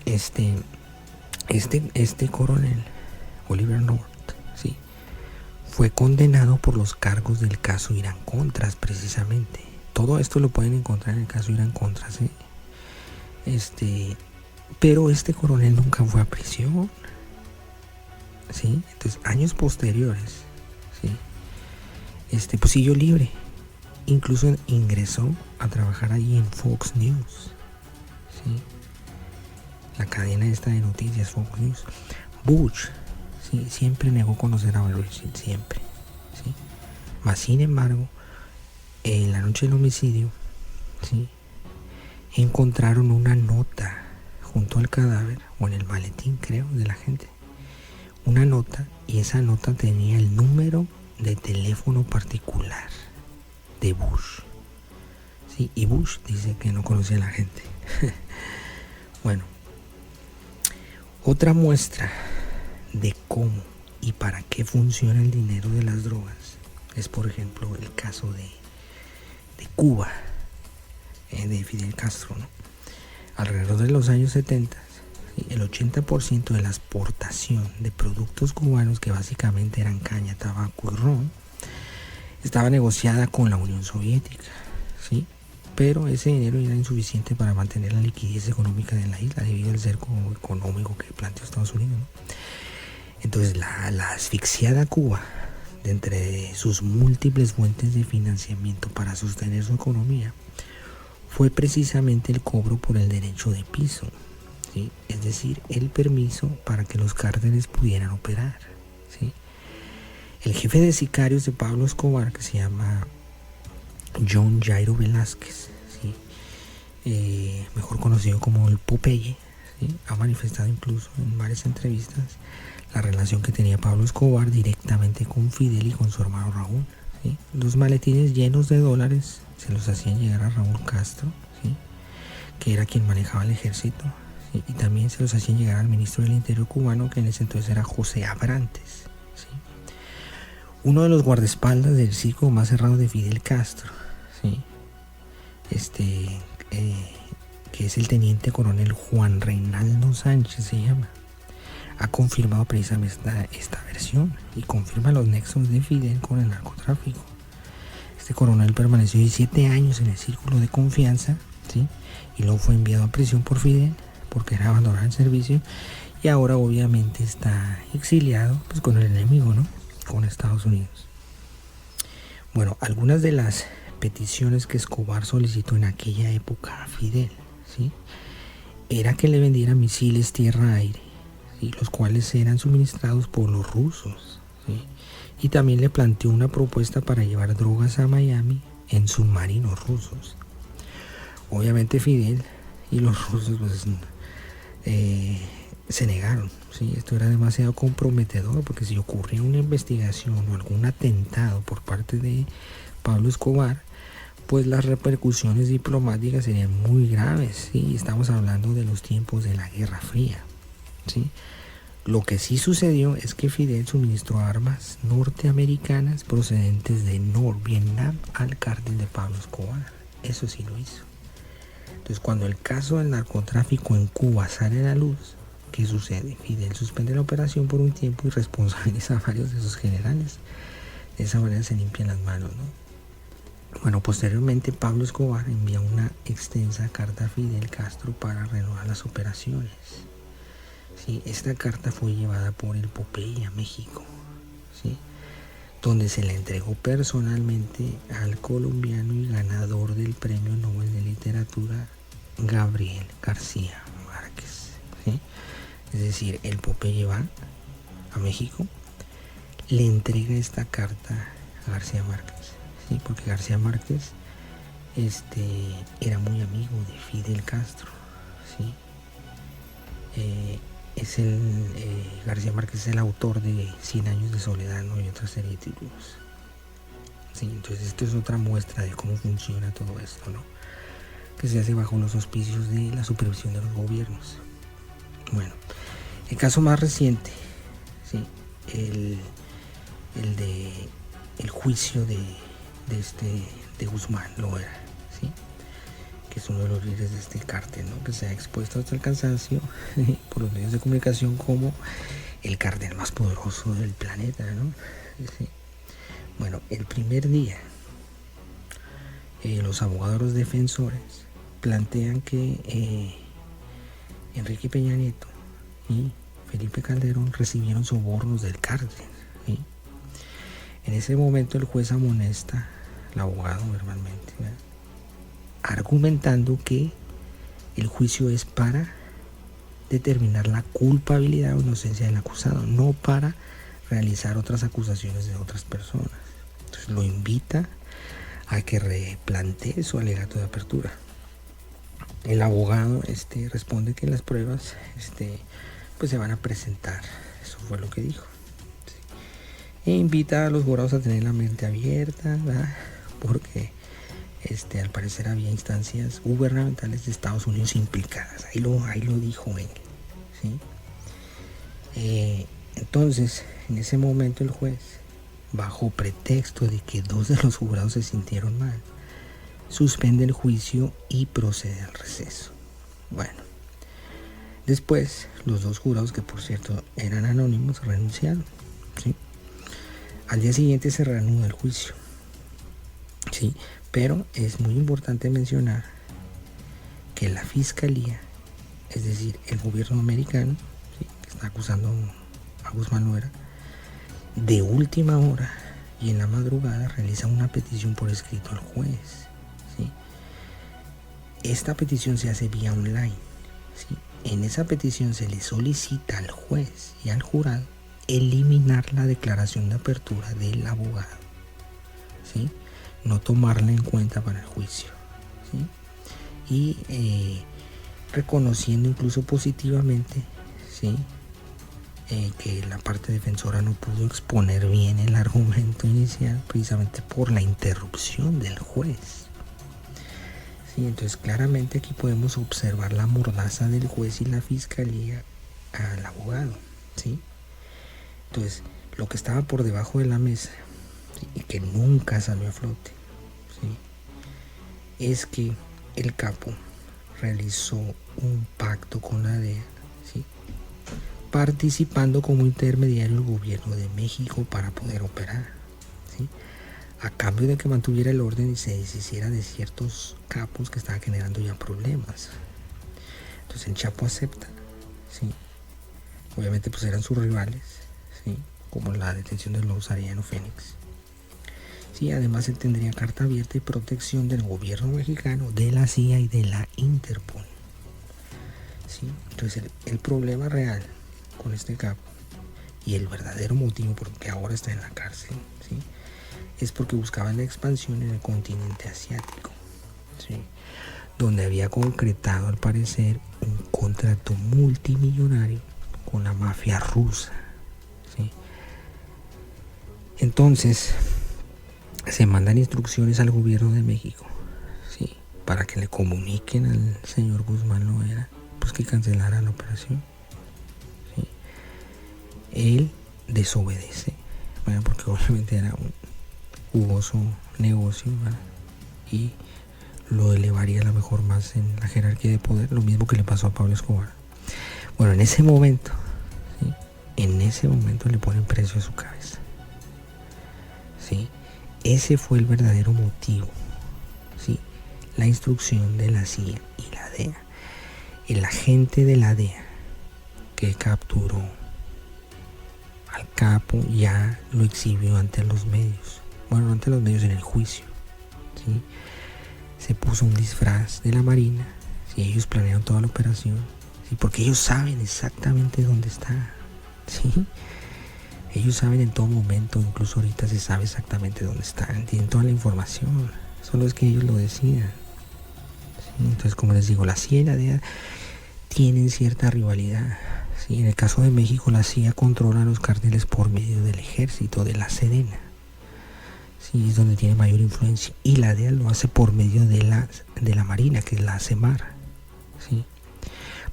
este, este coronel, Oliver North, ¿sí? Fue condenado por los cargos del caso Irán-Contras, precisamente. Todo esto lo pueden encontrar en el caso Irán-Contras, ¿sí? Pero este coronel nunca fue a prisión, ¿sí? Entonces, años posteriores, ¿sí? Pues siguió libre. Incluso ingresó a trabajar allí en Fox News, ¿sí? La cadena esta de noticias, Fox News. Bush, ¿sí? Siempre negó conocer a Barišić, siempre, ¿sí? Mas, sin embargo, en la noche del homicidio, ¿sí? Encontraron una nota junto al cadáver, o en el maletín, creo, de la gente. Una nota, y esa nota tenía el número de teléfono particular de Bush, ¿sí? Y Bush dice que no conocía a la gente. Bueno, otra muestra de cómo y para qué funciona el dinero de las drogas es, por ejemplo, el caso de Cuba, de Fidel Castro, ¿no? Alrededor de los años 70, ¿sí? El 80% de la exportación de productos cubanos, que básicamente eran caña, tabaco y ron, estaba negociada con la Unión Soviética, ¿sí? Pero ese dinero era insuficiente para mantener la liquidez económica de la isla debido al cerco económico que planteó Estados Unidos, ¿no? Entonces la asfixiada Cuba, de entre sus múltiples fuentes de financiamiento para sostener su economía, fue precisamente el cobro por el derecho de piso, ¿sí? Es decir, el permiso para que los cárteles pudieran operar, ¿sí? El jefe de sicarios de Pablo Escobar, que se llama John Jairo Velázquez, ¿sí? Mejor conocido como el Popeye, ¿sí? Ha manifestado incluso en varias entrevistas la relación que tenía Pablo Escobar directamente con Fidel y con su hermano Raúl, ¿sí? Los maletines llenos de dólares se los hacían llegar a Raúl Castro, ¿sí? Que era quien manejaba el ejército, ¿sí? Y también se los hacían llegar al ministro del Interior cubano, que en ese entonces era José Abrantes, ¿sí? Uno de los guardaespaldas del círculo más cerrado de Fidel Castro, ¿sí? Que es el teniente coronel Juan Reinaldo Sánchez, se llama, ha confirmado precisamente esta versión y confirma los nexos de Fidel con el narcotráfico. Este coronel permaneció 17 años en el círculo de confianza, ¿sí? Y luego fue enviado a prisión por Fidel porque era abandonar el servicio, y ahora obviamente está exiliado, pues, con el enemigo, ¿no? Con Estados Unidos. Bueno, algunas de las peticiones que Escobar solicitó en aquella época a Fidel, ¿sí? Era que le vendiera misiles tierra-aire, ¿sí? Los cuales eran suministrados por los rusos, ¿sí? Y también le planteó una propuesta para llevar drogas a Miami en submarinos rusos. Obviamente Fidel y los rusos, pues, se negaron, ¿sí? Esto era demasiado comprometedor, porque si ocurría una investigación o algún atentado por parte de Pablo Escobar, pues las repercusiones diplomáticas serían muy graves, ¿sí? Estamos hablando de los tiempos de la Guerra Fría, ¿sí? Lo que sí sucedió es que Fidel suministró armas norteamericanas procedentes de Vietnam al cártel de Pablo Escobar. Eso sí lo hizo. Entonces, cuando el caso del narcotráfico en Cuba sale a la luz, ¿qué sucede? Fidel suspende la operación por un tiempo y responsabiliza a varios de sus generales. De esa manera se limpian las manos, ¿no? Bueno, posteriormente Pablo Escobar envía una extensa carta a Fidel Castro para renovar las operaciones. Sí, esta carta fue llevada por el Popeye a México, ¿sí? Donde se le entregó personalmente al colombiano y ganador del Premio Nobel de Literatura, Gabriel García Márquez, ¿sí? Es decir, el Popeye va a México, le entrega esta carta a García Márquez, ¿sí? Porque García Márquez era muy amigo de Fidel Castro, ¿sí? García Márquez es el autor de 100 años de soledad, ¿no? Y otra serie de títulos. Sí, entonces esto es otra muestra de cómo funciona todo esto, ¿no? Que se hace bajo los auspicios de la supervisión de los gobiernos. Bueno, el caso más reciente, ¿sí? El juicio de Guzmán Loera, ¿sí? que es uno de los líderes de este cártel, ¿no? Que se ha expuesto hasta el cansancio por los medios de comunicación como el cártel más poderoso del planeta, ¿no? Sí. Bueno, el primer día, los abogados defensores plantean que Enrique Peña Nieto y Felipe Calderón recibieron sobornos del cártel, ¿sí? En ese momento el juez amonesta al abogado verbalmente, ¿verdad?, argumentando que el juicio es para determinar la culpabilidad o inocencia del acusado, no para realizar otras acusaciones de otras personas. Entonces lo invita a que replantee su alegato de apertura. El abogado responde que las pruebas pues se van a presentar. Eso fue lo que dijo. Sí. E invita a los jurados a tener la mente abierta, ¿verdad?, porque al parecer había instancias gubernamentales de Estados Unidos implicadas. Ahí lo dijo él, ¿sí? Entonces, en ese momento el juez, bajo pretexto de que 2 de los jurados se sintieron mal, suspende el juicio y procede al receso. Bueno, después los 2 jurados, que por cierto eran anónimos, renunciaron, ¿sí? Al día siguiente se reanuda el juicio, ¿sí? Pero es muy importante mencionar que la fiscalía, es decir, el gobierno americano, ¿sí?, que está acusando a Guzmán Loera, de última hora y en la madrugada realiza una petición por escrito al juez, ¿sí? Esta petición se hace vía online, ¿sí? En esa petición se le solicita al juez y al jurado eliminar la declaración de apertura del abogado, ¿sí?, no tomarla en cuenta para el juicio, ¿sí?, y reconociendo incluso positivamente, ¿sí?, que la parte defensora no pudo exponer bien el argumento inicial precisamente por la interrupción del juez. Sí, entonces claramente aquí podemos observar la mordaza del juez y la fiscalía al abogado, ¿sí? Entonces, lo que estaba por debajo de la mesa, ¿sí?, y que nunca salió a flote, ¿sí?, es que el capo realizó un pacto con la DEA, ¿sí?, participando como intermediario el gobierno de México para poder operar, ¿sí?, a cambio de que mantuviera el orden y se deshiciera de ciertos capos que estaban generando ya problemas. Entonces el Chapo acepta, ¿sí? Obviamente pues eran sus rivales, ¿sí?, como la detención de los Arellano Fénix. Sí, además él tendría carta abierta y protección del gobierno mexicano, de la CIA y de la Interpol. ¿Sí? Entonces el problema real con este capo y el verdadero motivo por el que ahora está en la cárcel, ¿sí?, es porque buscaban la expansión en el continente asiático, ¿sí?, donde había concretado al parecer un contrato multimillonario con la mafia rusa, ¿sí? Entonces se mandan instrucciones al gobierno de México, ¿sí?, para que le comuniquen al señor Guzmán Loera pues que cancelara la operación, ¿sí? Él desobedece, ¿verdad?, porque obviamente era un jugoso negocio, ¿verdad?, y lo elevaría a lo mejor más en la jerarquía de poder, lo mismo que le pasó a Pablo Escobar. Bueno, en ese momento, ¿sí?, en ese momento le ponen precio a su cabeza, ¿sí? Ese fue el verdadero motivo, ¿sí?, la instrucción de la CIA y la DEA. El agente de la DEA que capturó al capo ya lo exhibió ante los medios, bueno, ante los medios en el juicio, ¿sí? Se puso un disfraz de la Marina, ¿sí?, ellos planearon toda la operación, ¿sí?, porque ellos saben exactamente dónde está, ¿sí? Ellos saben en todo momento, incluso ahorita se sabe exactamente dónde están, tienen toda la información, solo es que ellos lo decidan, ¿sí? Entonces, como les digo, la CIA y la DEA tienen cierta rivalidad, ¿sí? En el caso de México, la CIA controla los cárteles por medio del ejército, de la Sedena, ¿sí?, es donde tiene mayor influencia, y la DEA lo hace por medio de la Marina, que es la CEMAR, ¿sí?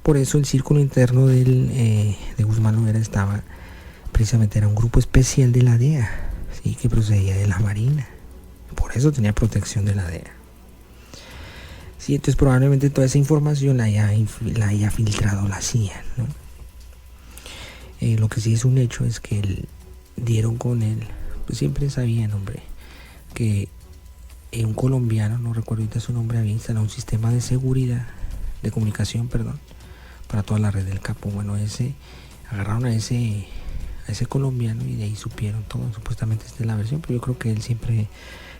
Por eso el círculo interno de Guzmán Loera estaba precisamente, era un grupo especial de la DEA, ¿sí?, que procedía de la Marina, por eso tenía protección de la DEA. Sí, entonces probablemente toda esa información la haya filtrado la CIA, ¿no? Lo que sí es un hecho es que dieron con él, pues siempre sabían, hombre, que un colombiano, no recuerdo ahorita su nombre, había instalado un sistema de seguridad, de comunicación, perdón, para toda la red del Capo. Bueno, agarraron a ese colombiano y de ahí supieron todo. Supuestamente esta es la versión, pero yo creo que él siempre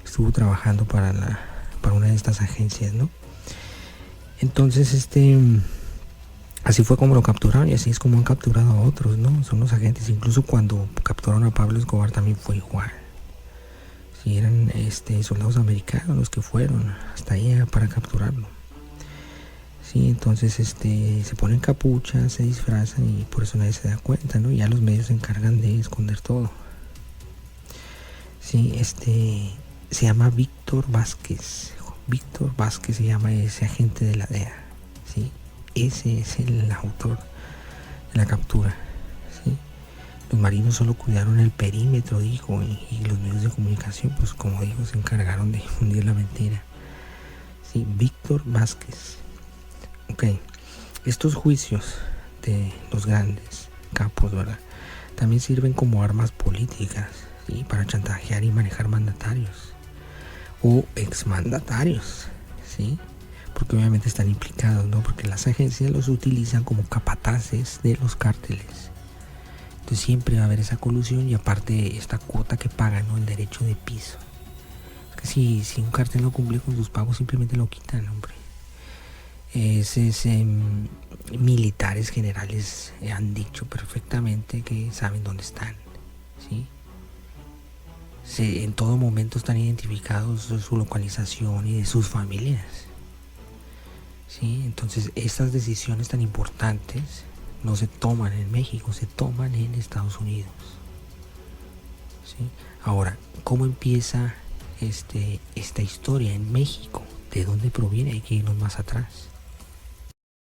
estuvo trabajando para una de estas agencias, ¿no? Entonces, así fue como lo capturaron y así es como han capturado a otros, ¿no? Son los agentes. Incluso cuando capturaron a Pablo Escobar también fue igual. Sí, eran soldados americanos los que fueron hasta allá para capturarlo. Sí, entonces se ponen capuchas, se disfrazan y por eso nadie se da cuenta, ¿no? Ya los medios se encargan de esconder todo. Sí, se llama Víctor Vázquez. Víctor Vázquez se llama ese agente de la DEA. ¿Sí? Ese es el autor de la captura. ¿Sí? Los marinos solo cuidaron el perímetro, dijo, y los medios de comunicación, pues como dijo, se encargaron de difundir la mentira. Sí, Víctor Vázquez. Ok, estos juicios de los grandes capos, ¿verdad? También sirven como armas políticas, ¿sí? Para chantajear y manejar mandatarios o exmandatarios, ¿sí? Porque obviamente están implicados, ¿no? Porque las agencias los utilizan como capataces de los cárteles. Entonces siempre va a haber esa colusión y aparte esta cuota que pagan, ¿no? El derecho de piso. Es que si un cártel no cumple con sus pagos, simplemente lo quitan, hombre. Militares generales han dicho perfectamente que saben dónde están, ¿sí? En todo momento están identificados de su localización y de sus familias, ¿sí? Entonces estas decisiones tan importantes no se toman en México, se toman en Estados Unidos, ¿sí? Ahora, ¿cómo empieza esta historia en México? ¿De dónde proviene? Hay que irnos más atrás.